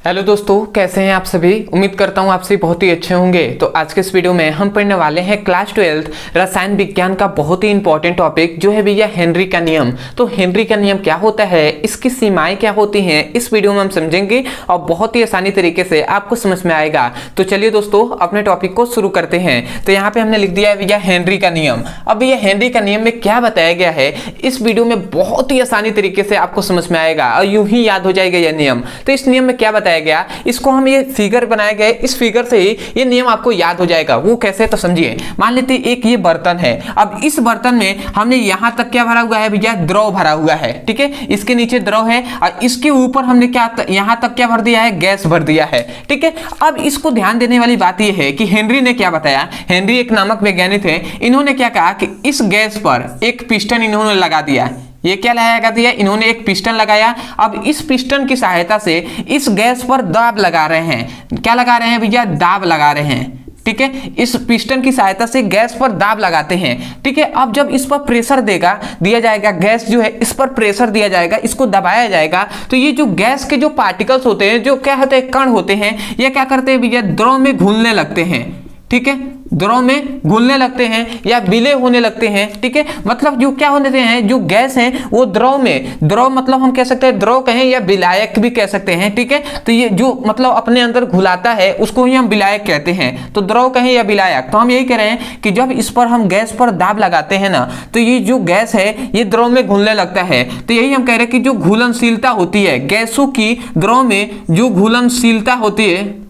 Hello दोस्तों, कैसे हैं आप सभी। उम्मीद करता हूं आप सभी बहुत ही अच्छे होंगे। तो आज के इस वीडियो में हम पढ़ने वाले हैं क्लास 12 रसायन विज्ञान का बहुत ही इंपॉर्टेंट टॉपिक जो है भैया हेनरी का नियम। तो हेनरी का नियम क्या होता है, इसकी सीमाएं क्या होती हैं, इस वीडियो में हम समझेंगे और बहुत ही आसानी तरीके से आपको समझ में आएगा। तो चलिए दोस्तों अपने टॉपिक को शुरू करते हैं। तो यहाँ पे हमने लिख दिया है भैया हेनरी का नियम। अब भैया हेनरी का नियम में क्या बताया गया है इस वीडियो में बहुत ही आसानी तरीके से आपको समझ में आएगा और यूं ही याद हो जाएगा यह नियम। तो इस नियम में क्या बताया गया, इसको हम ये फिगर बनाया गया, इस फिगर से ही ये नियम आपको याद हो जाएगा। वो कैसे, तो समझिए। मान लेते एक ये बर्तन है। अब इस बर्तन में हमने यहां तक क्या भरा हुआ है भैया, द्रव भरा हुआ है। ठीक है, इसके नीचे द्रव है और इसके ऊपर हमने क्या यहां तक क्या भर दिया है, गैस भर दिया है। ठीक है, अब इसको ध्यान देने वाली बात यह है कि हेनरी ने क्या बताया। हेनरी एक नामक वैज्ञानिक थे, इन्होंने क्या कहा कि इस गैस पर एक पिस्टन इन्होंने लगा दिया। ये क्या लगा दिया, इन्होंने एक पिस्टन लगाया। अब इस पिस्टन की सहायता से इस गैस पर दाब लगा रहे हैं। क्या लगा रहे हैं भैया, दाब लगा रहे हैं। ठीक है, इस पिस्टन की सहायता से गैस पर दाब लगाते हैं। ठीक है, अब जब इस पर प्रेशर दिया जाएगा, गैस जो है इस पर प्रेशर दिया जाएगा, इसको दबाया जाएगा, तो ये जो गैस के जो पार्टिकल्स होते हैं, जो क्या होते हैं, कण होते हैं, ये क्या करते हैं भैया, द्रव में घुलने लगते हैं। ठीक है, द्रव में घुलने लगते हैं या विलय होने लगते हैं। ठीक है, मतलब जो क्या होने हैं, जो गैस हैं वो द्रव में, द्रव मतलब हम कह सकते हैं द्रव कहें या विलायक भी कह सकते हैं। ठीक है, तो ये जो मतलब अपने अंदर घुलाता है उसको ही हम विलायक कहते हैं। तो द्रव कहें या विलायक, तो हम यही कह रहे हैं कि जब इस पर हम गैस पर दाब लगाते हैं ना, तो ये जो गैस है ये द्रव में घुलने लगता है। तो यही हम कह रहे हैं कि जो घुलनशीलता होती है गैसों की, द्रव में जो घुलनशीलता होती है,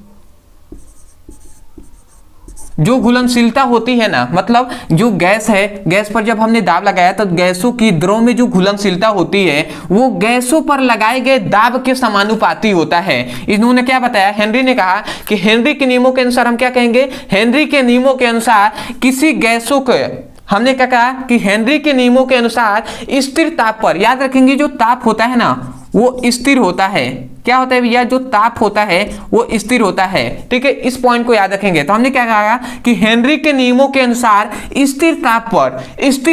जो घुलनशीलता होती है ना, मतलब जो गैस है, गैस पर जब हमने दाब लगाया तो गैसों की द्रव में जो घुलनशीलता होती है वो गैसों पर लगाए गए दाब के समानुपाती होता है। इन्होंने क्या बताया, हेनरी ने कहा कि हेनरी के नियमों के अनुसार हम क्या कहेंगे, हेनरी के नियमों के अनुसार किसी गैसों के, हमने क्या कहा कि हेनरी के नियमों के अनुसार स्थिर ताप पर, याद रखेंगे जो ताप होता है ना वो स्थिर होता है। क्या होता है भैया, जो ताप होता है वो स्थिर होता है। ठीक है, इस पॉइंट को याद रखेंगे। तो हमने क्या कहा कि हेनरी के नियमों के अनुसार स्थिर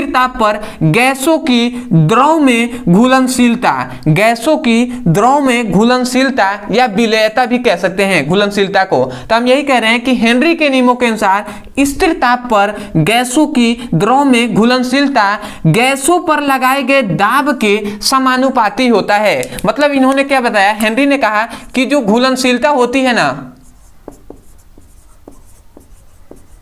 ताप पर गैसों की द्रव में घुलनशीलता, गैसों की द्रव में घुलनशीलता या विलयता भी कह सकते हैं घुलनशीलता को। तो हम यही कह रहे हैं कि हेनरी के नियमों के अनुसार स्थिर ताप पर गैसों की द्रव में घुलनशीलता गैसों पर लगाए गए दाब के समानुपाती होता है। मतलब इन्होंने क्या बताया, हेनरी ने कहा कि जो घुलनशीलता होती है ना,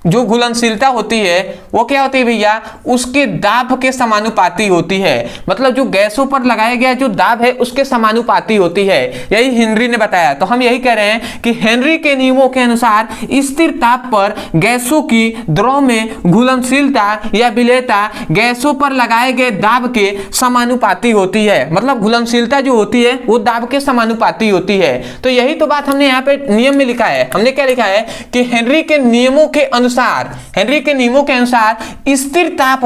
जो घुलनशीलता होती है वो क्या होती है भैया, उसके दाब के समानुपाती होती है। मतलब जो गैसों पर लगाया गया जो दाब है उसके समानुपाती होती है। यही हेनरी ने बताया। तो हम यही कह रहे हैं कि हेनरी के नियमों के अनुसार स्थिर ताप पर गैसों की द्रव में घुलनशीलता या विलयता गैसों पर लगाए गए दाब के समानुपाती होती है। मतलब घुलनशीलता जो होती है वो दाब के समानुपाती होती है। तो यही तो बात हमने यहाँ पे नियम में लिखा है। हमने क्या लिखा है कि हेनरी के नियमों के अनुसार, हेनरी के नियमों के अनुसार स्थिर ताप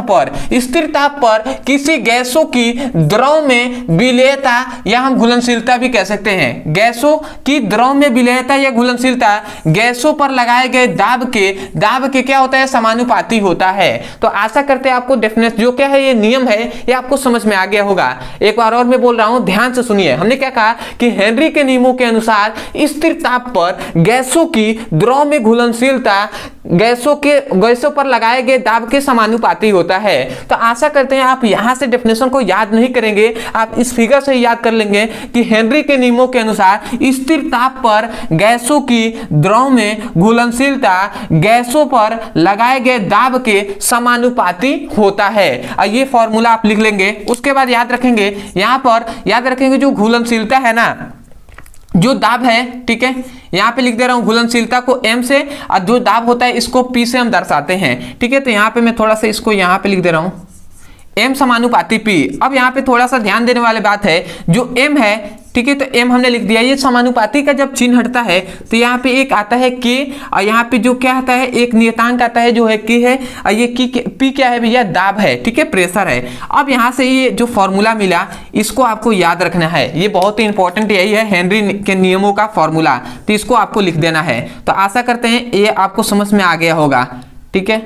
पर किसी गैसों की द्रव में विलयता या हम घुलनशीलता भी कह सकते हैं, गैसों की द्रव में विलयता या घुलनशीलता गैसों पर लगाए गए दाब के क्या होता है, समानुपाती होता है। तो आशा करते हैं आपको डेफिनेशन जो क्या है ये नियम है ये आपको समझ में आ गया होगा। एक बार और मैं बोल रहा हूं, ध्यान से सुनिए। हमने क्या कहा कि हेनरी के नियमों के अनुसार स्थिर ताप पर गैसों की द्रव में घुलनशीलता गैसों पर लगाए गए दाब के समानुपाती होता है। तो आशा करते हैं आप यहां से डेफिनेशन को याद नहीं करेंगे, आप इस फिगर से याद कर लेंगे कि हेनरी के नियमों के अनुसार स्थिर ताप पर गैसों की द्रव में घुलनशीलता गैसों पर लगाए गए दाब के समानुपाती होता है। और ये फॉर्मूला आप लिख लेंगे। उसके बाद याद रखेंगे, यहां पर याद रखेंगे जो घुलनशीलता है ना, जो दाब है, ठीक है, यहां पे लिख दे रहा हूं घुलनशीलता को m से, और जो दाब होता है इसको p से हम दर्शाते हैं। ठीक है, तो यहां पे मैं थोड़ा सा इसको यहां पे लिख दे रहा हूं m समानुपाती p। अब यहां पे थोड़ा सा ध्यान देने वाली बात है, जो m है, ठीक है, तो m हमने लिख दिया। ये समानुपाती का जब चिन्ह हटता है तो यहाँ पे एक आता है k, और यहाँ पे जो क्या आता है, एक नियतांक आता है जो है k है, और ये p क्या है भैया, दाब है। ठीक है, प्रेशर है। अब यहाँ से ये जो फॉर्मूला मिला इसको आपको याद रखना है, ये बहुत ही इंपॉर्टेंट यही है हेनरी के नियमों का फॉर्मूला। तो इसको आपको लिख देना है। तो आशा करते हैं ये आपको समझ में आ गया होगा। ठीक है,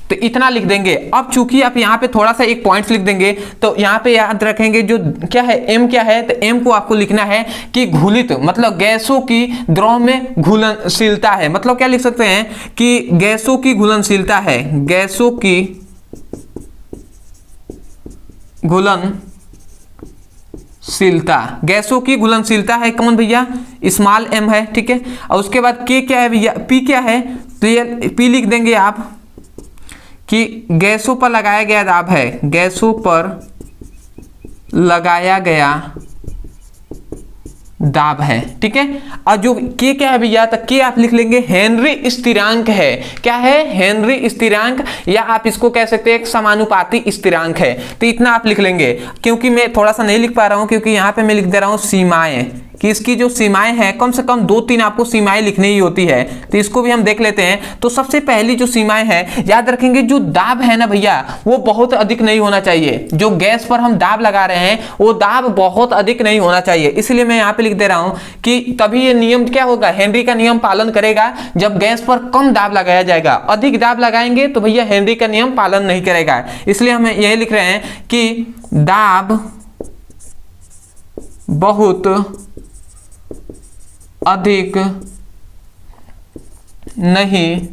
तो इतना लिख देंगे। अब चूंकि आप यहाँ पे थोड़ा सा एक पॉइंट्स लिख देंगे तो यहाँ पे याद रखेंगे जो क्या है एम क्या है, तो एम को आपको लिखना है कि घुलित मतलब गैसों की द्रव में घुलनशीलता है। मतलब क्या लिख सकते हैं कि गैसों की घुलनशीलता है, गैसों की घुलनशीलता, गैसों की घुलनशीलता है कौन भैया, स्मॉल एम है, ठीक है। और उसके बाद के क्या है भैया, पी क्या है, तो ये पी लिख देंगे आप कि गैसों पर लगाया गया दाब है, गैसों पर लगाया गया दाब है, ठीक है। और जो के क्या है भैया, तो के आप लिख लेंगे हेनरी स्थिरांक है। क्या है, हेनरी स्थिरांक, या आप इसको कह सकते हैं एक समानुपाती स्थिरांक है। तो इतना आप लिख लेंगे। क्योंकि मैं थोड़ा सा नहीं लिख पा रहा हूं क्योंकि यहां पे मैं लिख दे रहा हूं सीमाएं, कि इसकी जो सीमाएं हैं कम से कम 2-3 आपको सीमाएं लिखनी ही होती है। तो इसको भी हम देख लेते हैं। तो सबसे पहली जो सीमाएं हैं याद रखेंगे, जो दाब है ना भैया वो बहुत अधिक नहीं होना चाहिए। जो गैस पर हम दाब लगा रहे हैं वो दाब बहुत अधिक नहीं होना चाहिए। इसलिए मैं यहाँ पे लिख दे रहा हूं कि तभी ये नियम क्या होगा, हेनरी का नियम पालन करेगा जब गैस पर कम दाब लगाया जाएगा। अधिक दाब लगाएंगे तो भैया हेनरी का नियम पालन नहीं करेगा। इसलिए हम यही लिख रहे हैं कि दाब बहुत अधिक नहीं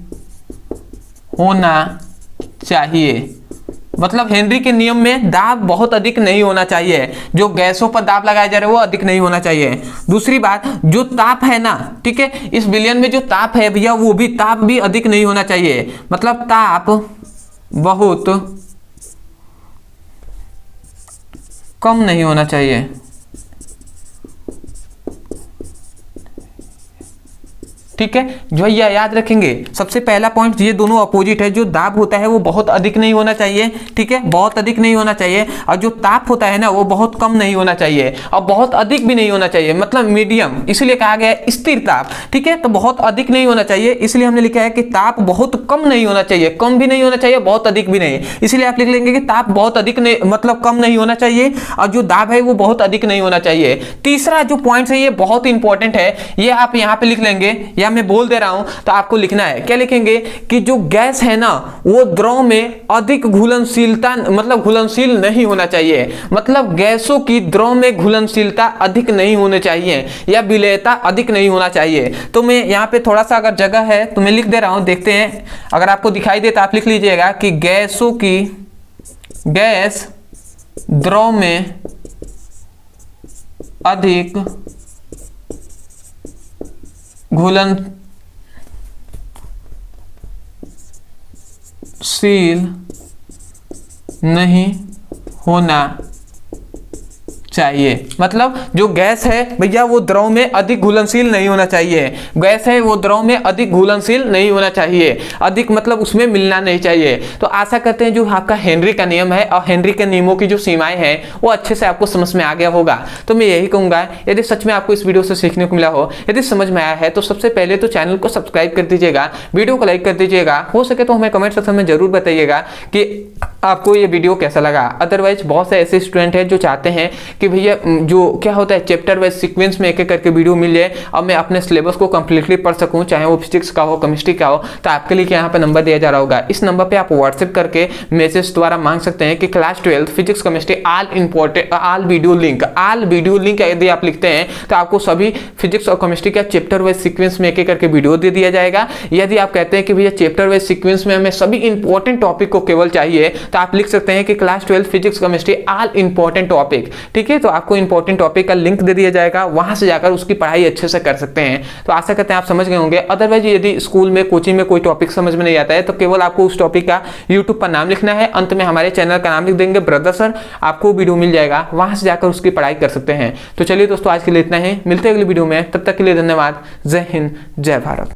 होना चाहिए। मतलब हेनरी के नियम में दाब बहुत अधिक नहीं होना चाहिए, जो गैसों पर दाब लगाया जा रहा है वो अधिक नहीं होना चाहिए। दूसरी बात, जो ताप है ना, ठीक है, इस विलयन में जो ताप है भैया वो भी ताप भी अधिक नहीं होना चाहिए। मतलब ताप बहुत कम नहीं होना चाहिए। ठीक है, जो भैया याद रखेंगे सबसे पहला पॉइंट, ये दोनों अपोजिट है। जो दाब होता है वो बहुत अधिक नहीं होना चाहिए, ठीक है, बहुत अधिक नहीं होना चाहिए। और जो ताप होता है ना वो बहुत कम नहीं होना चाहिए और बहुत अधिक भी नहीं होना चाहिए, मतलब मीडियम। इसलिए कहा गया है स्थिर ताप, ठीक है। तो बहुत अधिक नहीं होना चाहिए, इसलिए हमने लिखा है कि ताप बहुत कम नहीं होना चाहिए, कम भी नहीं होना चाहिए, बहुत अधिक भी नहीं। इसलिए आप लिख लेंगे कि ताप बहुत अधिक नहीं, मतलब कम नहीं होना चाहिए, और जो दाब है वो बहुत अधिक नहीं होना चाहिए। तीसरा जो पॉइंट है ये बहुत इंपॉर्टेंट है, ये आप यहाँ पे लिख लेंगे, या मैं बोल दे रहा हूं तो आपको लिखना है। क्या लिखेंगे कि जो गैस है ना वो द्रव में अधिक घुलनशीलता, मतलब घुलनशील नहीं होना चाहिए। मतलब गैसों की द्रव में घुलनशीलता अधिक नहीं होनी चाहिए या विलेयता अधिक नहीं होना चाहिए। तो मैं यहाँ पे थोड़ा सा अगर जगह है तो मैं लिख दे रहा हूं, देखते हैं अगर आपको दिखाई दे तो आप लिख लीजिएगा कि गैसों की, गैस द्रव में अधिक घुलनशील नहीं होना चाहिए। मतलब जो गैस है भैया वो द्रव में अधिक घुलनशील नहीं होना चाहिए। गैस है वो द्रव में अधिक घुलनशील नहीं होना चाहिए, अधिक मतलब उसमें मिलना नहीं चाहिए। तो आशा करते हैं जो आपका हेनरी का नियम है और हेनरी के नियमों की जो सीमाएं हैं वो अच्छे से आपको समझ में आ गया होगा। तो मैं यही कहूंगा, यदि सच में आपको इस वीडियो से सीखने को मिला हो, यदि समझ में आया है तो सबसे पहले तो चैनल को सब्सक्राइब कर दीजिएगा, वीडियो को लाइक कर दीजिएगा, हो सके तो हमें कमेंट सेक्शन में जरूर बताइएगा कि आपको ये वीडियो कैसा लगा। अदरवाइज बहुत से ऐसे स्टूडेंट हैं जो चाहते हैं कि भैया जो क्या होता है चैप्टर वाइज सीक्वेंस में एक एक करके वीडियो मिल जाए और मैं अपने सिलेबस को कंप्लीटली पढ़ सकूं, चाहे वो फिजिक्स का हो, केमिस्ट्री का हो। तो आपके लिए यहाँ पे नंबर दिया जा रहा होगा, इस नंबर पे आप व्हाट्सएप करके मैसेज द्वारा मांग सकते हैं कि class 12 physics chemistry all important all video link यदि आप लिखते हैं तो आपको सभी फिजिक्स और केमिस्ट्री का चैप्टर वाइज सीक्वेंस में एक एक करके वीडियो दे दिया जाएगा। यदि आप कहते हैं कि भैया चैप्टर वाइज सीक्वेंस में हमें सभी इंपॉर्टेंट टॉपिक को केवल चाहिए तो आप लिख सकते हैं कि class 12 physics chemistry all important topic, ठीक है। तो आपको इंपॉर्टेंट टॉपिक का लिंक दे दिया जाएगा, वहां से जाकर उसकी पढ़ाई अच्छे से कर सकते हैं। तो आशा करते हैं आप समझ गए होंगे। अदरवाइज यदि स्कूल में कोचिंग में कोई टॉपिक समझ में नहीं आता है तो केवल आपको उस टॉपिक का यूट्यूब पर नाम लिखना है, अंत में हमारे चैनल का नाम लिख देंगे ब्रदर सर, आपको वीडियो मिल जाएगा, वहां से जाकर उसकी पढ़ाई कर सकते हैं। तो चलिए दोस्तों आज के लिए इतना ही, मिलते हैं अगली वीडियो में, तब तक के लिए धन्यवाद। जय हिंद, जय भारत।